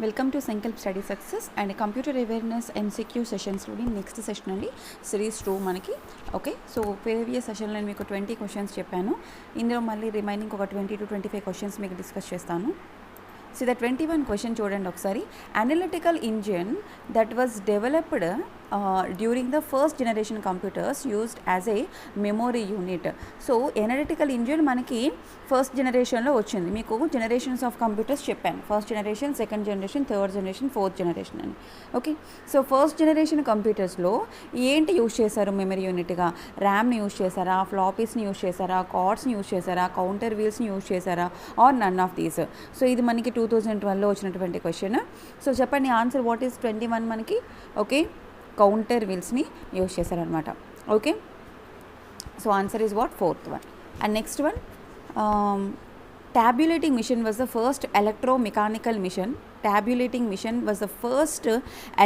Welcome to Sankalp study success and computer awareness MCQ సెషన్స్లోని next session అండి series 2 మనకి. Okay, so previous సెషన్లో నేను మీకు 20 క్వశ్చన్స్ చెప్పాను. ఇందులో మళ్ళీ రిమైనింగ్ ఒక 20 to 25 క్వశ్చన్స్ మీకు డిస్కస్ చేస్తాను. సో ద 21 క్వశ్చన్ చూడండి ఒకసారి. Analytical engine that was developed during the first generation computers used as a memory unit. So analytical engine మనకి ఫస్ట్ జనరేషన్లో వచ్చింది. మీకు జనరేషన్స్ ఆఫ్ కంప్యూటర్స్ చెప్పాను, first generation, second generation, third generation, fourth generation అని. Okay, so first generation కంప్యూటర్స్లో ఏంటి use చేశారు memory యూనిట్గా? ర్యామ్ని use చేశారా, ఫ్లాపీస్ని యూజ్ చేశారా, కార్డ్స్ని యూజ్ చేశారా, కౌంటర్ వీల్స్ని యూజ్ చేశారా, or none of these? So ఇది మనకి 2012లో వచ్చినటువంటి క్వశ్చన్. సో చెప్పండి ఆన్సర్, వాట్ ఈస్ 21 మనకి? ఓకే, కౌంటర్ వీల్స్ని యూజ్ చేశారనమాట. Okay, so answer is what? 4th one. And next one, tabulating machine was the first electromechanical machine. Tabulating machine was the first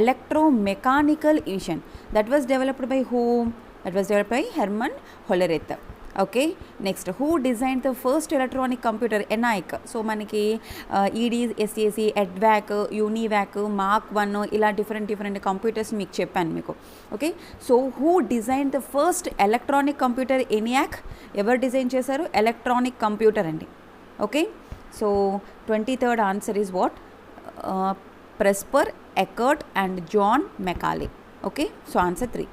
electromechanical machine that was developed by whom? That was developed by Hermann Hollerith. Okay, next, who design the first electronic computer? ENIAC. So మనకి EDSAC, EDVAC, UNIVAC, Mark 1 ఇలా different computers మీకు చెప్పాను మీకు. Okay, so who design the first electronic computer? ENIAC. ఎవరు design చేశారు? Electronic computer అండి. Okay, so 23rd answer is what? Presper, Eckert and John Mauchly. Okay, so answer 3.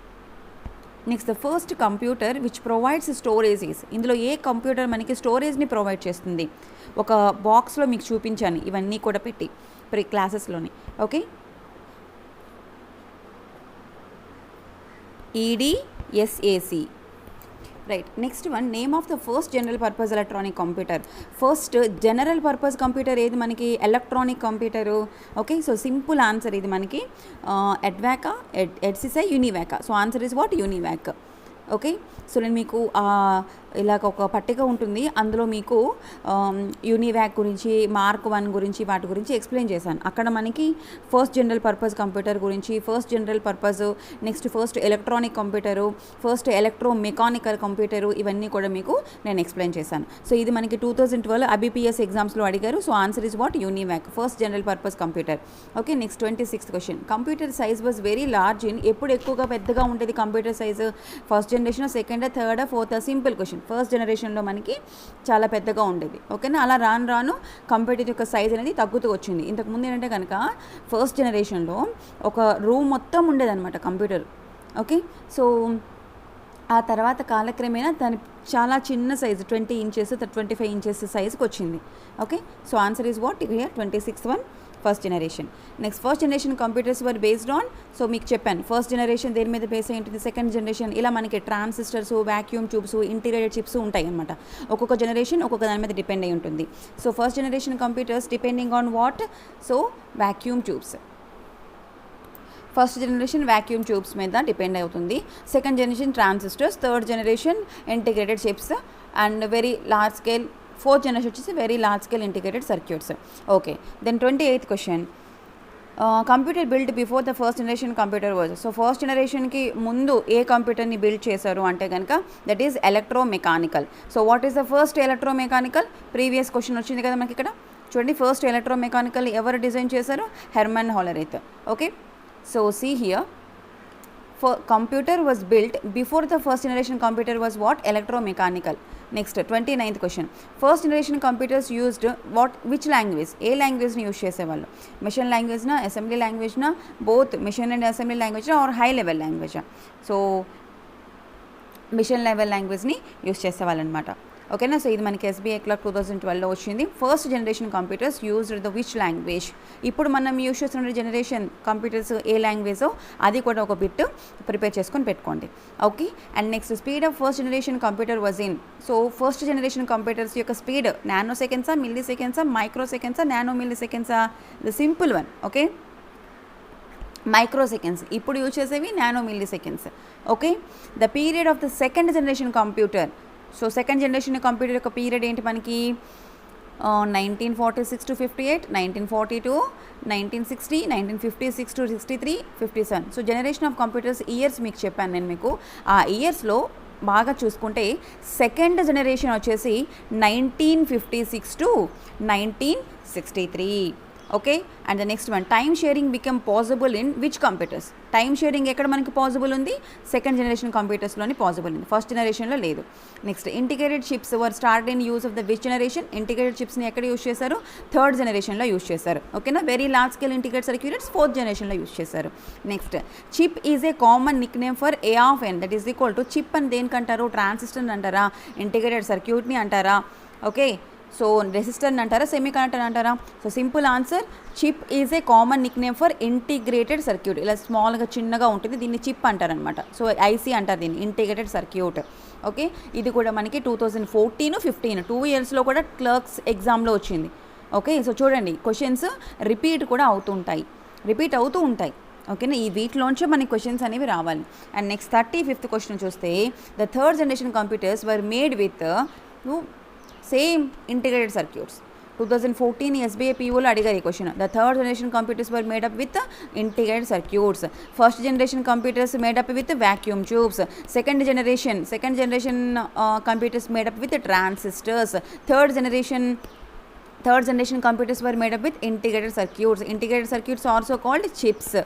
Next, the first computer which provides storage is? ఇందులో ఏ computer మనకి స్టోరేజ్ని provide చేస్తుంది? ఒక బాక్స్లో మీకు చూపించాను ఇవన్నీ కూడా పెట్టి క్లాసెస్లోని. Okay, EDSAC. Right. Next one, name of the first general purpose electronic computer? First general purpose computer ఏది మనకి? Electronic computer. Okay, so simple answer ఇది మనకి EDVAC, EDSAC, UNIVAC. So answer is what? UNIVAC. Okay, so నేను మీకు ఇలాగ ఒక పట్టిక ఉంటుంది, అందులో మీకు UNIVAC గురించి, మార్క్ 1 గురించి, వాటి గురించి ఎక్స్ప్లెయిన్ చేశాను. అక్కడ మనకి ఫస్ట్ జనరల్ పర్పస్ కంప్యూటర్ గురించి, first general purpose, next first electronic computer, first electromechanical computer, ఇవన్నీ కూడా మీకు నేను ఎక్స్ప్లెయిన్ చేశాను. సో ఇది మనకి 2012 IBPS ఎగ్జామ్స్లో అడిగారు. So answer is what? UNIVAC, first general purpose computer. Okay, next 26th question. Computer size was very large in? ఎప్పుడు ఎక్కువగా పెద్దగా ఉంటుంది computer size? First generation, second, third, fourth? Simple question. First జనరేషన్లో మనకి చాలా పెద్దగా ఉండేది. ఓకేనా, అలా రాను కంప్యూటర్ యొక్క సైజ్ అనేది తగ్గుతూ వచ్చింది. ఇంతకుముందు ఏంటంటే కనుక ఫస్ట్ జనరేషన్లో ఒక రూమ్ మొత్తం ఉండేదన్నమాట కంప్యూటర్. ఓకే, సో ఆ తర్వాత కాలక్రమేణా దాని చాలా చిన్న సైజు 20 inches 25 inches సైజుకి వచ్చింది. Okay, so answer is what? Here 26th one, first generation. Next, first generation computers were based on? So మీకు చెప్పాను ఫస్ట్ జనరేషన్ దేని మీద బేస్ అయి ఉంటుంది, సెకండ్ జనరేషన్ ఇలా మనకి transistors, vacuum tubes, integrated chips ఉంటాయి అనమాట. ఒక్కొక్క జనరేషన్ ఒక్కొక్క దాని మీద డిపెండ్ అయి ఉంటుంది. So first generation computers depending on what? So vacuum tubes. First generation vacuum tubes మీద డిపెండ్ అవుతుంది. Second generation transistors, third generation integrated chips and very large scale, fourth generation వచ్చేసి very large scale integrated circuits. Okay, then 28th question. Computer build before the first generation computer was? So first జనరేషన్కి ముందు ఏ కంప్యూటర్ని build చేశారు అంటే కనుక that is electromechanical. So what is the first electromechanical? Previous question వచ్చింది కదా మనకి ఇక్కడ చూడండి. ఫస్ట్ ఎలక్ట్రోమెకానికల్ ఎవరు డిజైన్ చేశారు? Herman Hollerith. Okay, so see here, computer was built before the first generation computer was what? Electromechanical. Next, 29th question. First generation computers used what? Which language? ఏ లాంగ్వేజ్ని use చేసేవాళ్ళు? Machine లాంగ్వేజ్నా, assembly లాంగ్వేజ్నా, both machine and assembly లాంగ్వేజ్నా, or high level లాంగ్వేజా? So machine level లాంగ్వేజ్ని use చేసేవాళ్ళు అనమాట. ఓకేనా, సో ఇది మనకి SBI క్లర్క్ 2012లో వచ్చింది. First generation computers used the which language? ఇప్పుడు మనం యూజ్ చేస్తున్న జనరేషన్ కంప్యూటర్స్ ఏ లాంగ్వేజో అది కూడా ఒక బిట్ ప్రిపేర్ చేసుకొని పెట్టుకోండి. Okay, and next, speed of first generation computer was in? So first generation computers యొక్క స్పీడ్ నానో సెకండ్సా, మిల్లీ సెకండ్సా, మైక్రో సెకండ్సా, నానో మిల్లీ సెకండ్సా? The simple one. Okay, microseconds. ఇప్పుడు యూజ్ చేసేవి nano milliseconds. Okay, the period of the second generation computer? So second generation computer యొక్క పీరియడ్ ఏంటి మనకి? 1946 to 58, 1942, 1960, 1956 to 63, 57. So generation of computers years మీకు చెప్పాను నేను మీకు. ఆ ఇయర్స్లో బాగా చూసుకుంటే సెకండ్ జనరేషన్ వచ్చేసి 1956 to 1963. Okay. And the next one, time sharing become possible in which computers? Time sharing ఎక్కడ మనకి పాసిబుల్ ఉంది? సెకండ్ జనరేషన్ కంప్యూటర్స్లోని పాసిబుల్ ఉంది, ఫస్ట్ జనరేషన్లో లేదు. Next, integrated chips were start in use of the which generation? Integrated చిప్స్ని ఎక్కడ use చేశారు? థర్డ్ జనరేషన్లో యూస్ చేశారు. ఓకేనా. Very large scale integrated circuits fourth జనరేషన్లో యూస్ చేశారు. Next, chip is a common nickname for a of N, that is equal to chip అని దేనికంటారు? ట్రాన్సిస్టర్ అంటారా, ఇంటిగ్రేటెడ్ సర్క్యూట్ని అంటారా, ఓకే, సో రెసిస్టర్ అంటారా, సెమీ కండక్టర్ అంటారా? So simple answer, chip is a common nickname for integrated circuit. ఇలా స్మాల్గా చిన్నగా ఉంటుంది, దీన్ని చిప్ అంటారనమాట. సో ఐసీ అంటారు దీన్ని, ఇంటిగ్రేటెడ్ సర్క్యూట్. ఓకే, ఇది కూడా మనకి 2014-15 2 ఇయర్స్లో కూడా క్లర్క్స్ ఎగ్జామ్లో వచ్చింది. ఓకే, సో చూడండి క్వశ్చన్స్ రిపీట్ కూడా రిపీట్ అవుతూ ఉంటాయి. ఓకేనా, ఈ వీటిలోంచే మనకి క్వశ్చన్స్ అనేవి రావాలి. అండ్ నెక్స్ట్ 35th క్వశ్చన్ చూస్తే, the third generation computers were made with same integrated circuits. 2014 SBI POలో అడిగారు ఈ question. The third generation computers were made up with integrated circuits. First generation computers made up with vacuum tubes. Second generation computers made up with transistors. Third generation computers were made up with integrated circuits. Integrated circuits also called chips.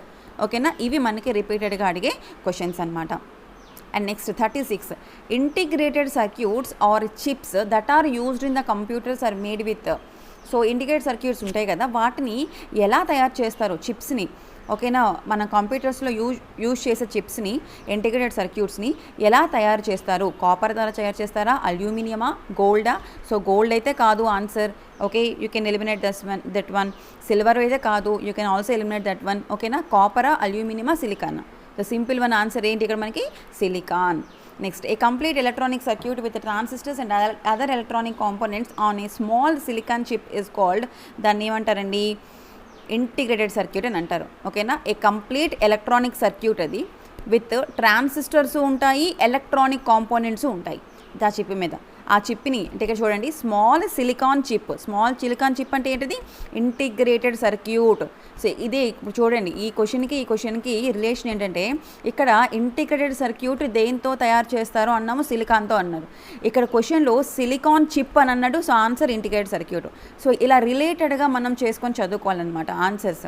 ఓకేనా, ఇవి మనకి రిపీటెడ్గా అడిగే questions అనమాట. And next 36, integrated circuits or chips that are used in the computers are made with. So integrated circuits ఉంటాయి కదా, వాటిని ఎలా తయారు చేస్తారు? చిప్స్ని. ఓకేనా, మన కంప్యూటర్స్లో యూజ్ చేసే చిప్స్ని, ఇంటిగ్రేటెడ్ సర్క్యూట్స్ని ఎలా తయారు చేస్తారు? కాపర్ ద్వారా తయారు చేస్తారా, అల్యూమినియమా, గోల్డా? సో గోల్డ్ అయితే కాదు ఆన్సర్. Okay, you can eliminate that one. Silver అయితే కాదు, you can also eliminate that one. ఓకేనా, కాపరా, అల్యూమినియమా, silicon? The simple one answer ఏంటి ఇక్కడ మనకి? Silicon. Next, a complete electronic circuit with transistors and other electronic components on a small silicon chip is called, దాన్ని ఏమంటారండి? ఇంటిగ్రేటెడ్ సర్క్యూట్ అని అంటారు. ఓకేనా, ఏ కంప్లీట్ ఎలక్ట్రానిక్ సర్క్యూట్ అది, విత్ ట్రాన్సిస్టర్స్ ఉంటాయి, ఎలక్ట్రానిక్ కాంపోనెంట్స్ ఉంటాయి దా చిప్ మీద. ఆ చిప్ని అంటే ఇక్కడ చూడండి, స్మాల్ సిలికాన్ చిప్ అంటే ఏంటిది? Integrated circuit. సో ఇదే ఇప్పుడు చూడండి, ఈ క్వశ్చన్కి రిలేషన్ ఏంటంటే, ఇక్కడ ఇంటిగ్రేటెడ్ సర్క్యూట్ దేంతో తయారు చేస్తారో అన్నాము, సిలికాన్తో అన్నారు. ఇక్కడ క్వశ్చన్లో సిలికాన్ చిప్ అని అన్నాడు, so answer integrated circuit. So ఇలా రిలేటెడ్గా మనం చేసుకొని చదువుకోవాలన్నమాట ఆన్సర్స్.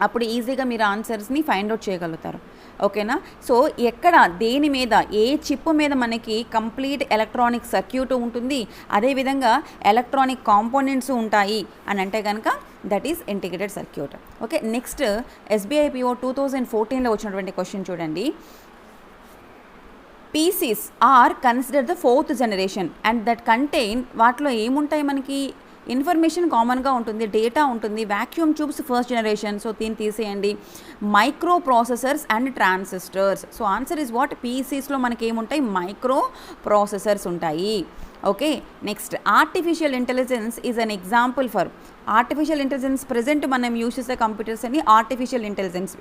అప్పుడు ఈజీగా మీరు ఆన్సర్స్ని ఫైండ్ అవుట్ చేయగలుగుతారు. ఓకేనా, సో ఎక్కడ దేని మీద, ఏ చిప్ మీద మనకి కంప్లీట్ ఎలక్ట్రానిక్ సర్క్యూట్ ఉంటుంది, అదేవిధంగా ఎలక్ట్రానిక్ కాంపోనెంట్స్ ఉంటాయి అని అంటే కనుక that is integrated circuit. Okay, next SBI PO 2014లో వచ్చినటువంటి క్వశ్చన్ చూడండి. PCs are consider the fourth generation and that contain, వాటిలో ఏముంటాయి మనకి? ఇన్ఫర్మేషన్ కామన్గా ఉంటుంది, డేటా ఉంటుంది. Vacuum tubes first generation, so దీన్ని తీసేయండి. Micro processors and transistors. So answer is what? పీసీస్లో మనకి ఏముంటాయి? మైక్రో ప్రాసెసర్స్ ఉంటాయి. Okay, next, artificial intelligence is an example for. Artificial intelligence present మనం యూస్ చేసే కంప్యూటర్స్ అని artificial intelligence.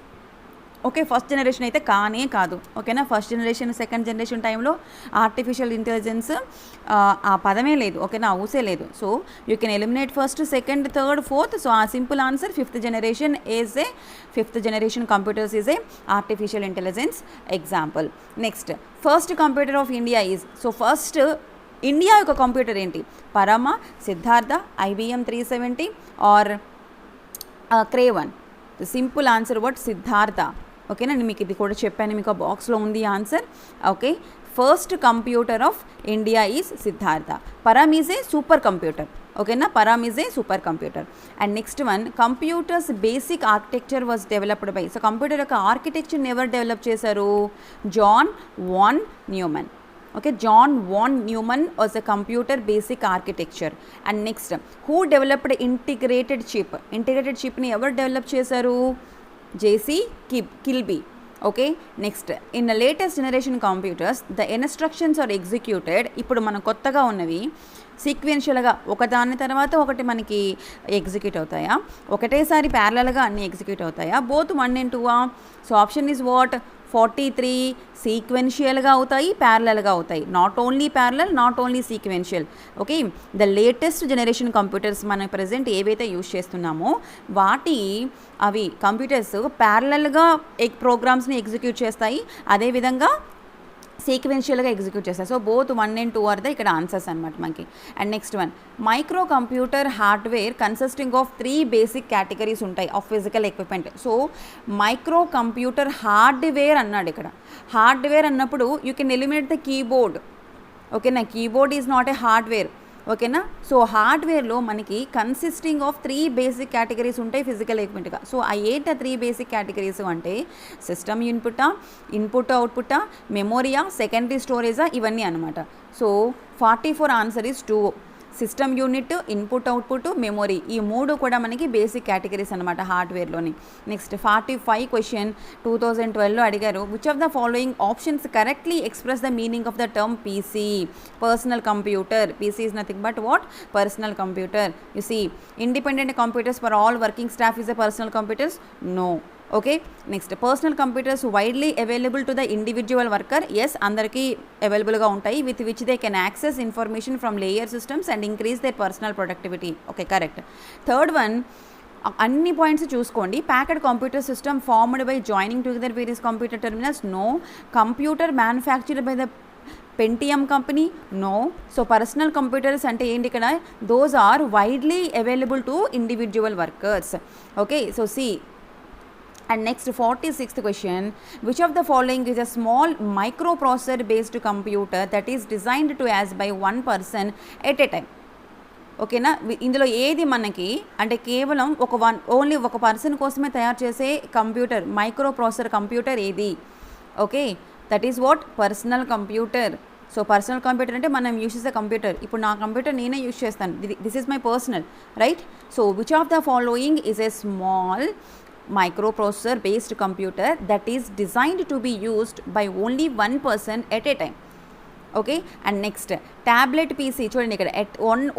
Okay, first generation అయితే కానే కాదు. ఓకేనా, ఫస్ట్ జనరేషన్ సెకండ్ జనరేషన్ టైంలో ఆర్టిఫిషియల్ ఇంటెలిజెన్స్ ఆ పదమే లేదు. ఓకేనా, ఊసే లేదు. So you can eliminate first, second, third, fourth. So ఆ simple answer fifth generation computers is a artificial intelligence example. Next, first computer of India is. So first India యొక్క computer ఏంటి? Param, Siddhartha, IBM 370 or Cray one? Simple answer what? Siddhartha. ఓకేనా, నేను మీకు ఇది కూడా చెప్పాను, మీకు ఆ బాక్స్లో ఉంది answer. Okay, first computer of India is Siddhartha. Param is a super computer. ఓకేనా, Param is a super computer. And next one, computers basic architecture was developed by. So computer యొక్క ఆర్కిటెక్చర్ని ఎవరు డెవలప్ చేశారు? John von Neumann. Okay, John von Neumann was a computer basic architecture. And next, who developed integrated chip? Integrated chip ni ever develop chesaru? J.C. Kilby. Okay, next, in the latest generation computers the instructions are executed. ఇప్పుడు మన కొత్తగా ఉన్నవి సీక్వెన్షియల్గా ఒకదాని తర్వాత ఒకటి మనకి execute అవుతాయా? ఒకటేసారి ప్యారలల్గా అన్నీ ఎగ్జిక్యూట్ అవుతాయా? Both 1 and 2. So option is what? 43 సీక్వెన్షియల్గా అవుతాయి, ప్యారలల్గా అవుతాయి. Not only parallel, not only sequential. Okay, the latest generation computers మనం ప్రజెంట్ ఏవైతే యూజ్ చేస్తున్నామో అవి కంప్యూటర్స్ ప్యారలల్గా ప్రోగ్రామ్స్ని ఎగ్జిక్యూట్ చేస్తాయి, అదేవిధంగా సీక్వెన్షియల్గా ఎగ్జిక్యూట్ చేస్తారు. So both 1 and 2 are the ఇక్కడ ఆన్సర్స్ అనమాట మనకి. And next one, micro computer hardware consisting of 3 basic categories ఉంటాయి of physical equipment. So micro computer hardware అన్నాడు ఇక్కడ. హార్డ్వేర్ అన్నప్పుడు you can eliminate the keyboard. ఓకేనా, keyboard is not a hardware. ఓకేనా, so హార్డ్వేర్లో మనకి కన్సిస్టింగ్ ఆఫ్ 3 బేసిక్ కేటగిరీస్ ఉంటాయి physical ఎక్విప్మెంట్గా. సో ఆ 3 బేసిక్ కేటగిరీస్ అంటే సిస్టమ్ ఇన్పుట్ అవుట్పుట్టా, మెమోరియా, సెకండరీ స్టోరేజా, ఇవన్నీ అనమాట. So 44 answer is 2. System unit, input output, memory, ఈ 3 కూడా మనకి బేసిక్ కేటగిరీస్ అనమాట హార్డ్వేర్లోని. నెక్స్ట్ 45 క్వశ్చన్ 2012లో అడిగారు. Which of the following options correctly express the meaning of the term PC? Personal computer. PC is nothing but what? Personal computer. You see, independent computers for all working staff is a personal computers? No. Okay, next personal computers widely available to the individual worker? Yes, అందరికీ అవైలబుల్గా ఉంటాయి. With which they can access information from layer systems and increase their personal productivity. Okay, correct. Third one, అన్ని points చూసుకోండి. Packed computer system formed by joining together various computer terminals? No. Computer manufactured by the Pentium company? No. So personal computers అంటే ఏంటి ఇక్కడ? Those are widely available to individual workers. Okay, so C. And next 46th question, which of the following is a small microprocessor based computer that is designed to as by one person at a time? ఓకేనా, ఇందులో ఏది మనకి అంటే కేవలం only ఒక person కోసమే తయారు చేసే కంప్యూటర్, మైక్రో ప్రాసెసర్ కంప్యూటర్ ఏది? Okay, that is what? Personal computer. So personal computer అంటే మనం యూజ్ చేసే కంప్యూటర్. ఇప్పుడు నా కంప్యూటర్ నేనే యూజ్ చేస్తాను. This is my personal, right? So which of the following is a small microprocessor based computer that is designed to be used by only one person at a time? Okay, and next tablet PC చూడండి ఇక్కడ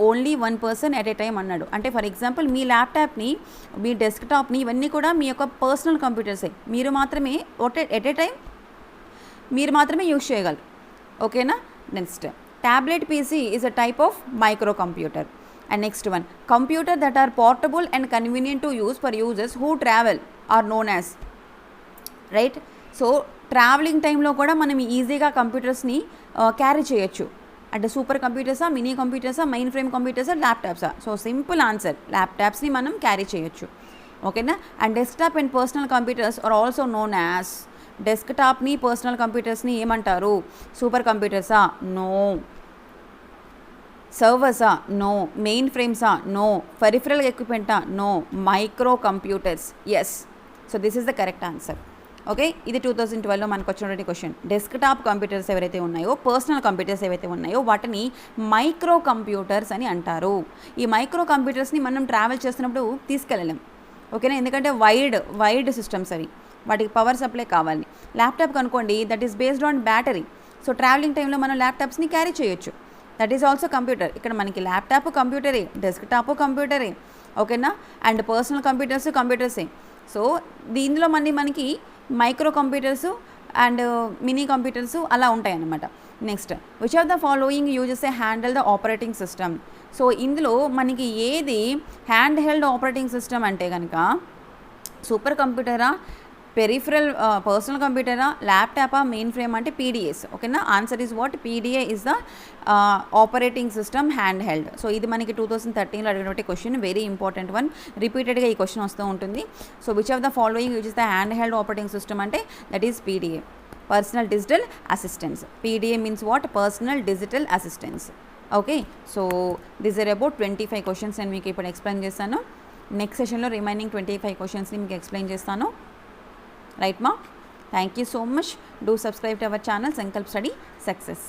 only 1 person at a time అన్నాడు. అంటే for example మీ ల్యాప్టాప్ని, మీ డెస్క్టాప్ని, ఇవన్నీ కూడా మీ యొక్క personal కంప్యూటర్సే. మీరు మాత్రమే ఎట్ ఏ టైం మీరు మాత్రమే యూజ్ చేయగలరు. ఓకేనా, next tablet PC is a type of micro computer. And next one, computer that are portable and convenient to use for users who travel are known as, right? So travelling టైంలో కూడా మనం ఈజీగా కంప్యూటర్స్ని carry చేయొచ్చు. అంటే super కంప్యూటర్సా, mini కంప్యూటర్సా, main frame కంప్యూటర్సా, ల్యాప్టాప్సా? సో సింపుల్ ఆన్సర్, ల్యాప్టాప్స్ని మనం క్యారీ చేయొచ్చు. ఓకేనా, and desktop and personal computers are also known as, డెస్క్టాప్ని పర్సనల్ కంప్యూటర్స్ని ఏమంటారు? సూపర్ కంప్యూటర్సా? నో. సర్వర్సా? నో. మెయిన్ ఫ్రేమ్సా? నో. పెరిఫరల్ ఎక్విప్మెంటా? No. Micro computers, yes. So this is the correct answer. Okay, ఇది 2012లో మనకు వచ్చినటువంటి క్వశ్చన్. డెస్క్టాప్ కంప్యూటర్స్ ఏవైతే ఉన్నాయో, పర్సనల్ కంప్యూటర్స్ ఏవైతే ఉన్నాయో వాటిని మైక్రో కంప్యూటర్స్ అని అంటారు. ఈ మైక్రో కంప్యూటర్స్ని మనం ట్రావెల్ చేస్తున్నప్పుడు తీసుకెళ్ళలేం. ఓకేనా, ఎందుకంటే వైడ్ సిస్టమ్స్ అవి, వాటికి పవర్ సప్లై కావాలి. ల్యాప్టాప్ కనుకోండి, that is based on battery. So travelling టైంలో మనం ల్యాప్టాప్స్ని క్యారీ చేయొచ్చు. That is also computer. ఇక్కడ మనకి ల్యాప్టాప్ కంప్యూటరే, డెస్క్టాప్ కంప్యూటరే. ఓకేనా, అండ్ పర్సనల్ కంప్యూటర్సే. సో దీనిలో మనకి micro computers and mini computers అలా ఉంటాయి అన్నమాట. Next, which of the following uses a handle the operating system? So ఇందులో మనకి ఏది హ్యాండ్ హెల్డ్ ఆపరేటింగ్ సిస్టమ్ అంటే కనుక సూపర్ కంప్యూటరా, పెరిఫరల్ పర్సనల్ కంప్యూటరా, ల్యాప్టాపా, మెయిన్ ఫ్రేమ్ అంటే పీడిఎస్. ఓకేనా, answer is what? PDA is the operating system handheld. So ఇది మనకి 2013లో అడిగినటువంటి క్వశ్చన్, వెరీ ఇంపార్టెంట్ వన్. రిపీటెడ్గా ఈ క్వశ్చన్ వస్తూ ఉంటుంది. So which of the following use the handheld operating system అంటే that is PDA, personal digital assistance. PDA means what? Personal digital assistance. Okay, so this are about 25 questions నేను మీకు ఇప్పుడు explain చేస్తాను. Next సెషన్లో remaining 25 క్వశ్చన్స్ని మీకు explain చేస్తాను. Right, ma? Thank you so much. Do subscribe to our channel Sankalp Study Success.